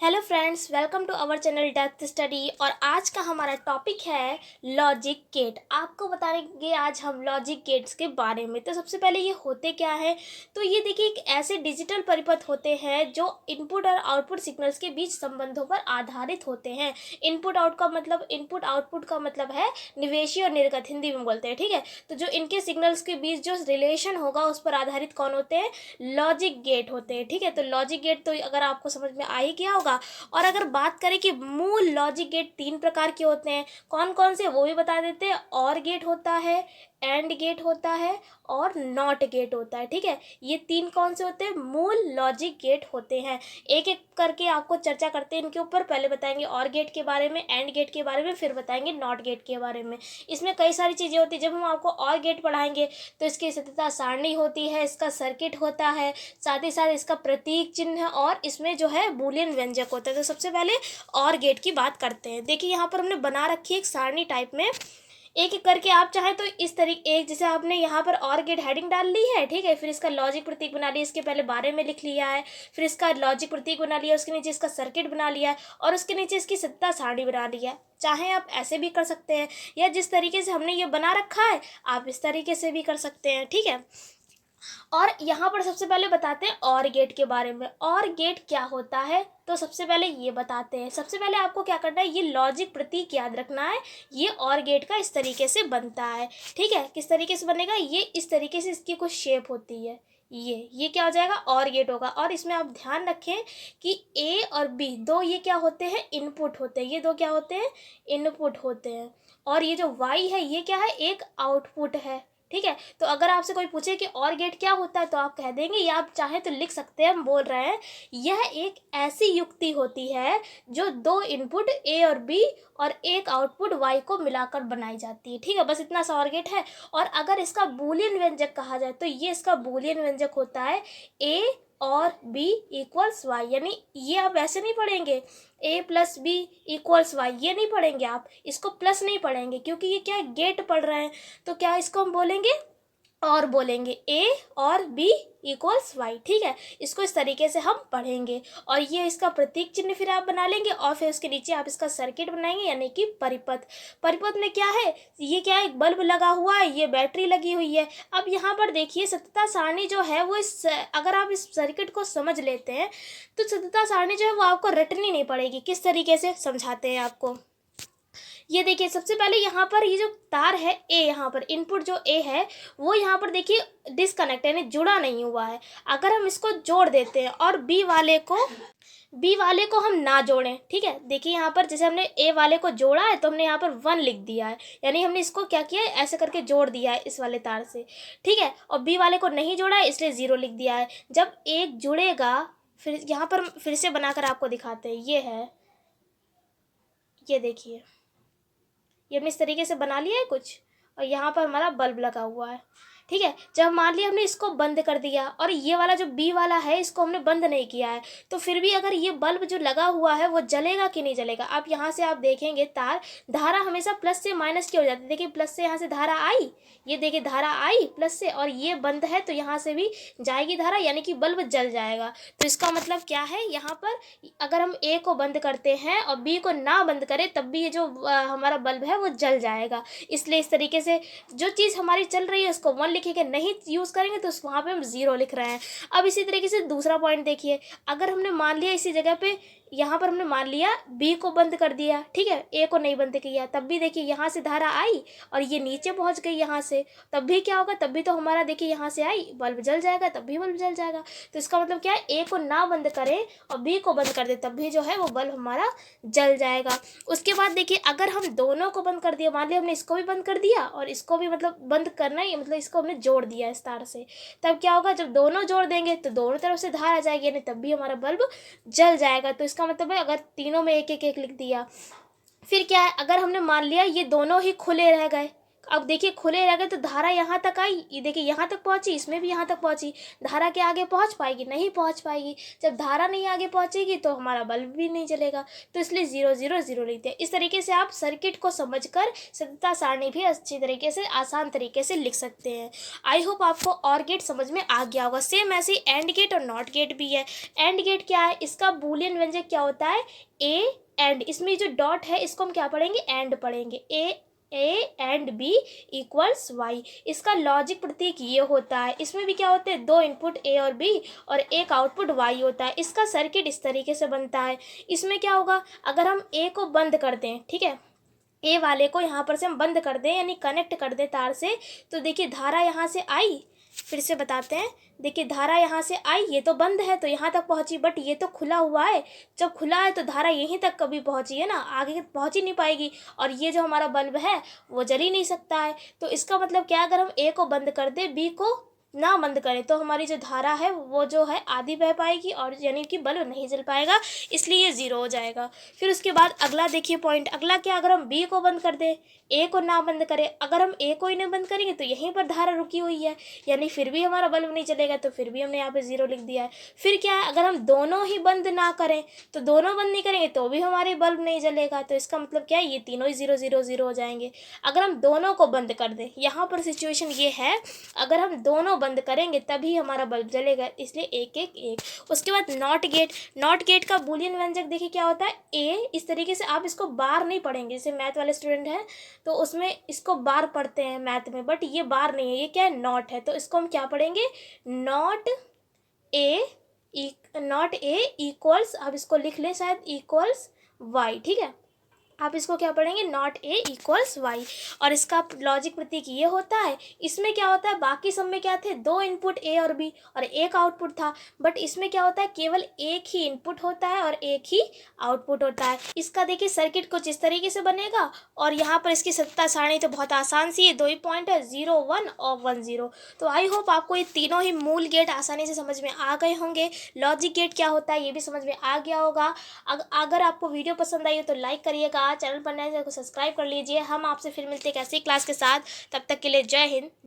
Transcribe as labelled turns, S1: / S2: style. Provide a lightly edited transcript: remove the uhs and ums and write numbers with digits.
S1: Hello friends, welcome to our channel depth study. और आज का हमारा टॉपिक है लॉजिक गेट। आपको बताएंगे आज हम लॉजिक गेट्स के बारे में। तो सबसे पहले ये होते क्या है, तो ये देखिए एक ऐसे डिजिटल परिपथ होते हैं जो इनपुट और आउटपुट सिग्नल्स के बीच संबंधों पर आधारित होते हैं। इनपुट आउटपुट का मतलब है निवेशी और निर्गत, हिंदी में बोलते हैं, ठीक है। तो जो इनके सिग्नल्स के बीच जो रिलेशन होगा उस पर आधारित कौन होते हैं, लॉजिक गेट होते हैं, ठीक है। तो लॉजिक गेट तो अगर आपको समझ में आ ही गया होगा। और अगर बात करें कि मूल लॉजिक गेट 3 प्रकार के होते हैं, कौन कौन से वो भी बता देते हैं। और गेट होता है, एंड गेट होता है और नॉट गेट होता है, ठीक है। ये 3 कौन से होते हैं, मूल लॉजिक गेट होते हैं। एक एक करके आपको चर्चा करते हैं इनके ऊपर। पहले बताएंगे और गेट के बारे में, एंड गेट के बारे में, फिर बताएंगे नॉट गेट के बारे में। इसमें कई सारी चीज़ें होती है। जब हम आपको और गेट पढ़ाएंगे तो इसकी सत्यता सारणी होती है, इसका सर्किट होता है, साथ ही साथ इसका प्रतीक चिन्ह और इसमें जो है बूलियन व्यंजक होता है। तो सबसे पहले और गेट की बात करते हैं। देखिए यहाँ पर हमने बना रखी है एक सारणी टाइप में। एक एक करके आप चाहें तो इस तरीके, एक जैसे आपने यहाँ पर और गेट हेडिंग डाल ली है, ठीक है। फिर इसका लॉजिक प्रतीक बना लिया, इसके पहले बारे में लिख लिया है। फिर इसका लॉजिक प्रतीक बना लिया, उसके नीचे इसका सर्किट बना लिया है और उसके नीचे इसकी सत्ता सारणी बना लिया है। चाहे आप ऐसे भी कर सकते हैं या जिस तरीके से हमने ये बना रखा है आप इस तरीके से भी कर सकते हैं, ठीक है। और यहाँ पर सबसे पहले बताते हैं और गेट के बारे में। और गेट क्या होता है, तो सबसे पहले ये बताते हैं। सबसे पहले आपको क्या करना है, ये लॉजिक प्रतीक याद रखना है। ये और गेट का इस तरीके से बनता है, ठीक है। किस तरीके से बनेगा, ये इस तरीके से इसकी कुछ शेप होती है। ये क्या हो जाएगा, और गेट होगा। और इसमें आप ध्यान रखें कि ए और बी दो ये क्या होते हैं, इनपुट होते हैं। ये दो क्या होते हैं, इनपुट होते हैं। और ये जो वाई है ये क्या है, एक आउटपुट है, ठीक है। तो अगर आपसे कोई पूछे कि और गेट क्या होता है तो आप कह देंगे, या आप चाहे तो लिख सकते हैं, हम बोल रहे हैं यह एक ऐसी युक्ति होती है जो दो इनपुट ए और बी और एक आउटपुट वाई को मिलाकर बनाई जाती है, ठीक है। बस इतना सा और गेट है। और अगर इसका बूलियन व्यंजक कहा जाए तो ये इसका बूलियन व्यंजक होता है ए और बी इक्वल्स वाई। यानी ये आप ऐसे नहीं पढ़ेंगे ए प्लस बी इक्वल्स वाई, ये नहीं पढ़ेंगे आप, इसको प्लस नहीं पढ़ेंगे क्योंकि ये क्या गेट पढ़ रहे हैं। तो क्या इसको हम बोलेंगे, और बोलेंगे ए और बी इक्वल्स वाई, ठीक है। इसको इस तरीके से हम पढ़ेंगे। और ये इसका प्रतीक चिन्ह फिर आप बना लेंगे और फिर उसके नीचे आप इसका सर्किट बनाएंगे, यानी कि परिपथ। परिपथ में क्या है, ये क्या है, एक बल्ब लगा हुआ है, ये बैटरी लगी हुई है। अब यहाँ पर देखिए सत्यता सारणी जो है वो अगर आप इस सर्किट को समझ लेते हैं तो सत्यता सारणी जो है वो आपको रटनी नहीं पड़ेगी। किस तरीके से समझाते हैं आपको, ये देखिए। सबसे पहले यहाँ पर ये जो तार है ए, यहाँ पर इनपुट जो ए है वो यहाँ पर देखिए डिसकनेक्ट यानी जुड़ा नहीं हुआ है। अगर हम इसको जोड़ देते हैं और बी वाले को हम ना जोड़ें, ठीक है। देखिए यहाँ पर जैसे हमने ए वाले को जोड़ा है तो हमने यहाँ पर 1 लिख दिया है, यानी हमने इसको क्या किया है, ऐसे करके जोड़ दिया है इस वाले तार से, ठीक है। और बी वाले को नहीं जोड़ा है इसलिए 0 लिख दिया है। जब एक जुड़ेगा, फिर यहाँ पर फिर से बनाकर आपको दिखाते हैं, ये है, ये देखिए, ये हमने इस तरीके से बना लिया है कुछ। और यहाँ पर हमारा बल्ब लगा हुआ है, ठीक है। जब मान लिया हमने इसको बंद कर दिया और ये वाला जो बी वाला है इसको हमने बंद नहीं किया है, तो फिर भी अगर ये बल्ब जो लगा हुआ है वो जलेगा कि नहीं जलेगा। आप यहाँ से आप देखेंगे तार, धारा हमेशा प्लस से माइनस की हो जाती है। देखिए प्लस से यहाँ से धारा आई, ये देखिए धारा आई प्लस से, और ये बंद है तो यहाँ से भी जाएगी धारा, यानी कि बल्ब जल जाएगा। तो इसका मतलब क्या है, यहाँ पर अगर हम ए को बंद करते हैं और बी को ना बंद करें तब भी ये जो हमारा बल्ब है वो जल जाएगा। इसलिए इस तरीके से जो चीज़ हमारी चल रही है उसको 1 लिखेंगे, नहीं यूज़ करेंगे तो वहाँ पे हम 0 लिख रहे हैं। अब इसी तरीके से दूसरा पॉइंट देखिए, अगर हमने मान लिया इसी जगह पे, यहाँ पर हमने मान लिया बी को बंद कर दिया, ठीक है, ए को नहीं बंद किया, तब भी देखिए यहाँ से धारा आई और ये नीचे पहुँच गई यहाँ से, तब भी क्या होगा, तब भी तो हमारा देखिए यहाँ से आई, बल्ब जल जाएगा, तब भी बल्ब जल जाएगा। तो इसका मतलब क्या है, ए को ना बंद करें और बी को बंद कर दे तब भी जो है वो बल्ब हमारा जल जाएगा। उसके बाद देखिए अगर हम दोनों को बंद कर दिया, मान लिया हमने इसको भी बंद कर दिया और इसको भी, मतलब बंद करना ही मतलब इसको हमने जोड़ दिया इस तार से, तब क्या होगा, जब दोनों जोड़ देंगे तो दोनों तरफ से धार आ जाएगी, यानी तब भी हमारा बल्ब जल जाएगा। तो इसका मतलब है अगर तीनों में एक एक एक लिख दिया। फिर क्या है, अगर हमने मान लिया ये दोनों ही खुले रह गए, अब देखिए खुले रह गए तो धारा यहाँ तक आई, ये देखिए यहाँ तक पहुँची, इसमें भी यहाँ तक पहुँची। धारा के आगे पहुँच पाएगी? नहीं पहुँच पाएगी। जब धारा नहीं आगे पहुँचेगी तो हमारा बल्ब भी नहीं जलेगा, तो इसलिए 0 0 0 लिखते हैं। इस तरीके से आप सर्किट को समझकर सततता सारणी भी अच्छी तरीके से आसान तरीके से लिख सकते हैं। आई होप आपको और गेट समझ में आ गया होगा। सेम ऐसे ही एंड गेट और नॉट गेट भी है। एंड गेट क्या है? इसका बूलियन व्यंजक क्या होता है? A and. इसमें जो डॉट है इसको हम क्या पढ़ेंगे? एंड पढ़ेंगे। A and B equals Y. इसका लॉजिक प्रतीक ये होता है। इसमें भी क्या होते हैं? दो इनपुट ए और बी और एक आउटपुट वाई होता है। इसका सर्किट इस तरीके से बनता है। इसमें क्या होगा? अगर हम ए को बंद कर दें, ठीक है, ए वाले को यहाँ पर से हम बंद कर दें यानी कनेक्ट कर दें तार से, तो देखिए धारा यहाँ से आई, फिर से बताते हैं, देखिए धारा यहाँ से आई, ये तो बंद है तो यहाँ तक पहुँची, बट ये तो खुला हुआ है। जब खुला है तो धारा यहीं तक कभी पहुँची है ना, आगे पहुँच ही नहीं पाएगी, और ये जो हमारा बल्ब है वो जल ही नहीं सकता है। तो इसका मतलब क्या है? अगर हम ए को बंद कर दें, बी को ना बंद करें, तो हमारी जो धारा है वो जो है आधी बह पाएगी, और यानी कि बल्ब नहीं जल पाएगा, इसलिए ये 0 हो जाएगा। फिर उसके बाद अगला देखिए पॉइंट, अगला क्या? अगर हम बी को बंद कर दें, ए को ना बंद करें, अगर हम ए को ही नहीं बंद करेंगे तो यहीं पर धारा रुकी हुई है, यानी फिर भी हमारा बल्ब नहीं चलेगा, तो फिर भी हमने यहाँ पे 0 लिख दिया है। फिर क्या है? अगर हम दोनों ही बंद ना करें, तो दोनों बंद नहीं करेंगे तो भी हमारे बल्ब नहीं जलेगा, तो इसका मतलब क्या है? ये तीनों ही 0 0 0 हो जाएंगे। अगर हम दोनों को बंद कर दें, यहाँ पर सिचुएशन ये है, अगर हम दोनों बंद करेंगे तभी हमारा बल्ब जलेगा, इसलिए 1 1 1। उसके बाद नॉट गेट। नॉट गेट का बूलियन व्यंजक देखिए क्या होता है? ए। इस तरीके से आप इसको बार नहीं पढ़ेंगे, जैसे मैथ वाले स्टूडेंट हैं तो उसमें इसको बार पढ़ते हैं मैथ में, बट ये बार नहीं है, ये क्या है? नॉट है, तो इसको हम क्या पढ़ेंगे? Not A, not A equals, अब इसको लिख लें शायद, इक्वल्स वाई, ठीक है। आप इसको क्या पढ़ेंगे? Not A equals Y. और इसका लॉजिक प्रतीक ये होता है। इसमें क्या होता है? बाकी सब में क्या थे? दो इनपुट ए और बी और एक आउटपुट था, बट इसमें क्या होता है? केवल एक ही इनपुट होता है और एक ही आउटपुट होता है। इसका देखिए सर्किट कुछ इस तरीके से बनेगा, और यहाँ पर इसकी सत्ता सारणी तो बहुत आसान सी है, 2 ही पॉइंट है, 0 1 और 1 0। तो आई होप आपको ये तीनों ही मूल गेट आसानी से समझ में आ गए होंगे। लॉजिक गेट क्या होता है ये भी समझ में आ गया होगा। अगर आपको वीडियो पसंद आई हो तो लाइक करिएगा, चैनल पर नए तो सब्सक्राइब कर लीजिए। हम आपसे फिर मिलते हैं एक ऐसी क्लास के साथ, तब तक के लिए जय हिंद।